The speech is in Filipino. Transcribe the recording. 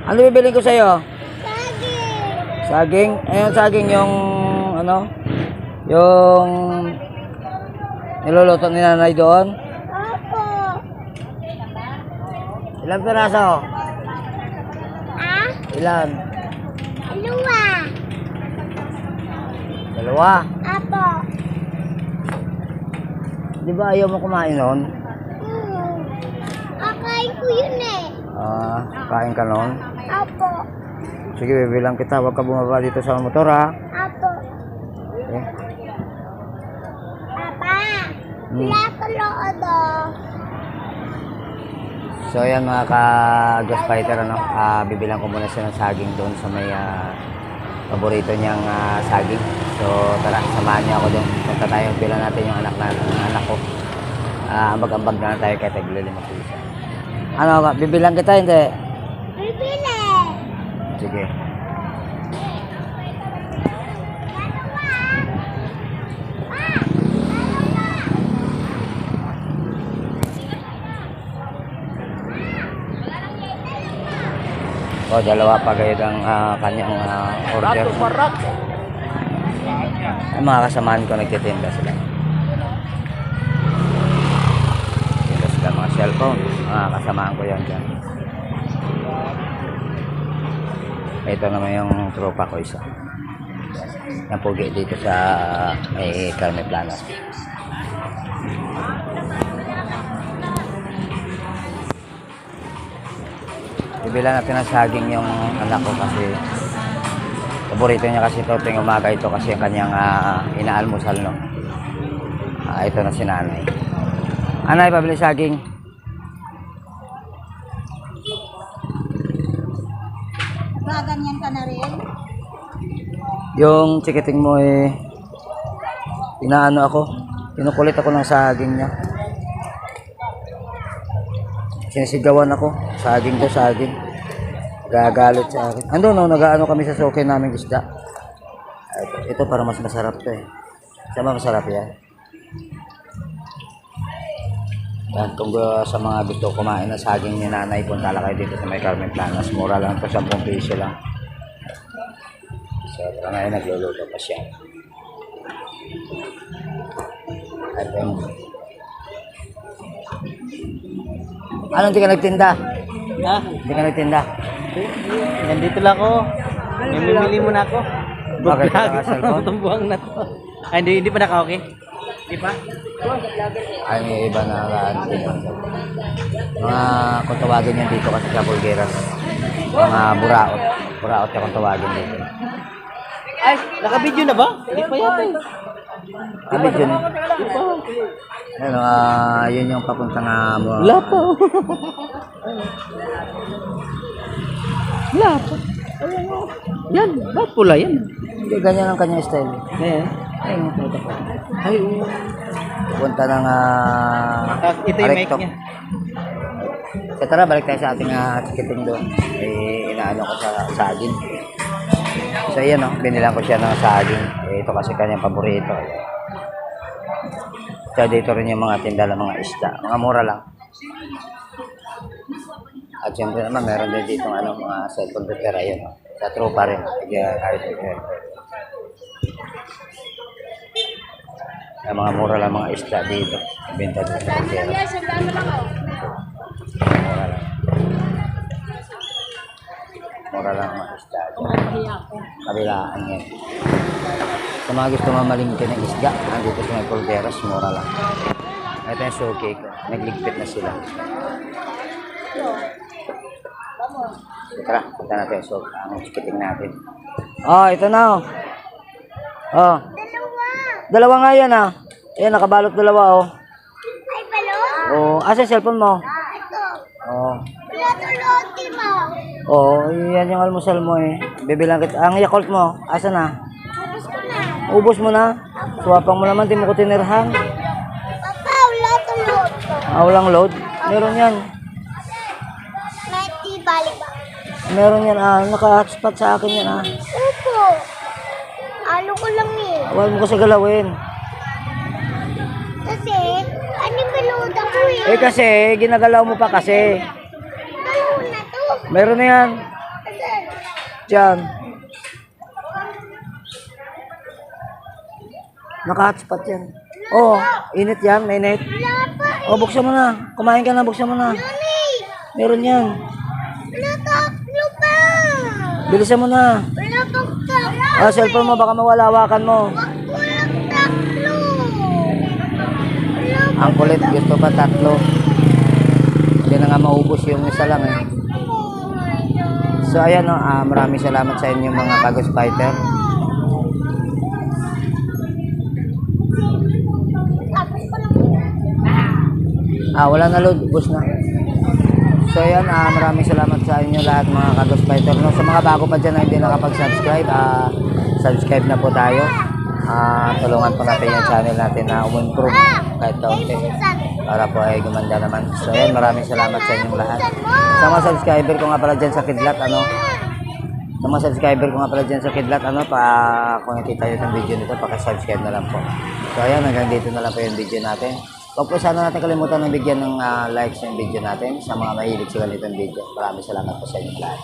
Ano bibilin ko sa'yo? Saging. Saging? Ayun, saging yung, ano? Yung niluluto ni nanay doon? Opo. Ilang piraso? Ah? Ilan? Dalawa. Dalawa? Apo. Di ba ayaw mo kumain noon? Kakain ko yun eh. Kain ka noon? Apo. Sige, bibilang kita. Huwag ka bumaba dito sa motor, ha? Apo. Okay. Papa. Wala ko loodo. So, ayan mga ka-gas fighter, ano? Bibilang ko muna siya ng saging doon sa may paborito niyang saging. So, tara, samahan niyo ako doon. Punta tayo, bilang natin yung anak ko. Ambag-ambag na tayo kahit taglilimang piso. Ano, bibilang kita, hindi? Bibili. Sige. O, dalawa pa kayo ng kanyang order. Ay, mga kasamahan ko nagtitinda sila. Tinda sila mga cellphone. Mga kasamahan ko yan dyan. Ito naman yung tropa ko isa. Yung pugi dito sa may Carmen Plana. Ibilan natin ang saging yung anak ko kasi paborito niya kasi ito tuwing umaga ito kasi yung kanyang inaalmusal, no? Ito na si nanay. Anay, pabili saging. Gaganyan ka na rin? Yung chikiting mo inaano ako. Kinukulit ako ng saging niya. Sinisigawan ako. Saging to, saging. Gagalit sa akin. Ando, no, nag-ano kami sa soke namin isda. Ito para mas masarap to eh. Sama masarap yan. Yan, kung sa mga gusto kumain ng saging ni nanay, punta lang kayo dito sa may Carmen Planas. Mura lang ito, 10 piso lang. So, tara na yun, nagluluto pa siya. At yung... Ano, hindi ka nagtinda? Ha? Hindi ka nagtinda? Nandito lang ako. Namimili muna ako. Bakit ka naka-cellphone? Itong buwang na to. Ay, hindi pa naka-okay? Hindi pa? Ay, may iba na mga kung tawagin yan dito kasi sa Bulgaras. Mga buraot. Buraot yung kung tawagin dito. Ay, naka-video na ba? Hindi pa yata eh. Kami dyan. Hindi pa. Ano, yun yung papunta nga mo. Wala pa. Wala pa. Yan, ba't pula yan? Hindi, ganyan ang kanyang style. Eh. Ay, ito pa. Ay, oo. Punta ng Ito yung mic Recto. niya. So, tara, balik tayo sa ating chikiting doon. Inaano ko sa saging. So, yan, no? Binilang ko siya ng saging. Ito kasi kanyang paborito. So, dito rin yung mga tinda ng mga isda. Mga mura lang. At syempre naman, meron din dito mga cellphone repair. Ayun, no? Sa tropa rin. Yung mga mura lang mga isda dito. Benta dito. Mura lang. Mura lang mga isda. Kabilaan yan. Sa mga gusto mamalingkin ng isda, andito sa may Polderas, mura lang. Ito yung showcase ko. Nagligpit na sila. Tara, punta natin yung showcase. Ang chikiting natin. Oh, ito na oh. Oh. Dalawa nga yan ah. Ayan, nakabalot dalawa oh. Ay, balon? Oh, asa yung cellphone mo? Ito. Oh. Loti mo. Oh, yan yung almusal mo eh. Bibilang kita. Ang Yakult mo, asa na? Tapos ko na. Ubos mo na. Suwapang mo naman, di mo ko tinirhan. Papa, wala to loto. Walang load. Meron yan. May tibali ba? Meron yan naka-hotspot sa akin yan Opo. Ano ko lang eh. Huwag mo kasi galawin. Kasi, ano balon ako eh. Kasi, ginagalaw mo pa kasi. Balon na to. Meron na yan. yan. Naka-hotspot yan. Oo, init yan, mainit. Wala pa. O, buksan mo na. Kumain ka na, buksan mo na. Nani. Meron yan. Wala tatlo pa. Bilisan mo na. Wala pang tatlo. Cellphone mo, baka mawala, hawakan mo. Walang tatlo. Wala Ang kulit, gusto pa tatlo. Hindi na nga maubos yung isa lang eh. Oh my God. So ayan no, maraming salamat sa inyo mga Kagos Fighter. Tapos pa lang. Wala na load, ubos na. So ayan, maraming salamat sa inyo lahat mga Kagos Fighter. No? Sa mga bago pa dyan na hindi nakapag-subscribe, subscribe na po tayo. Tulungan po natin yung channel natin na umimprove kahit kaunti para po ay gumanda naman. So ayan, maraming salamat sa inyong lahat. Sa mga subscriber ko nga pala dyan sa Kidlat, sa mga subscriber ko nga pala dyan sa Kidlat, kung nakita nyo itong video nito, pakisubscribe na lang po. So ayan, hanggang dito na lang po yung video natin. Huwag po sana natin kalimutan ng bigyan ng likes yung video natin sa mga mahilig sa ganitong video. Maraming salamat po sa inyo lahat.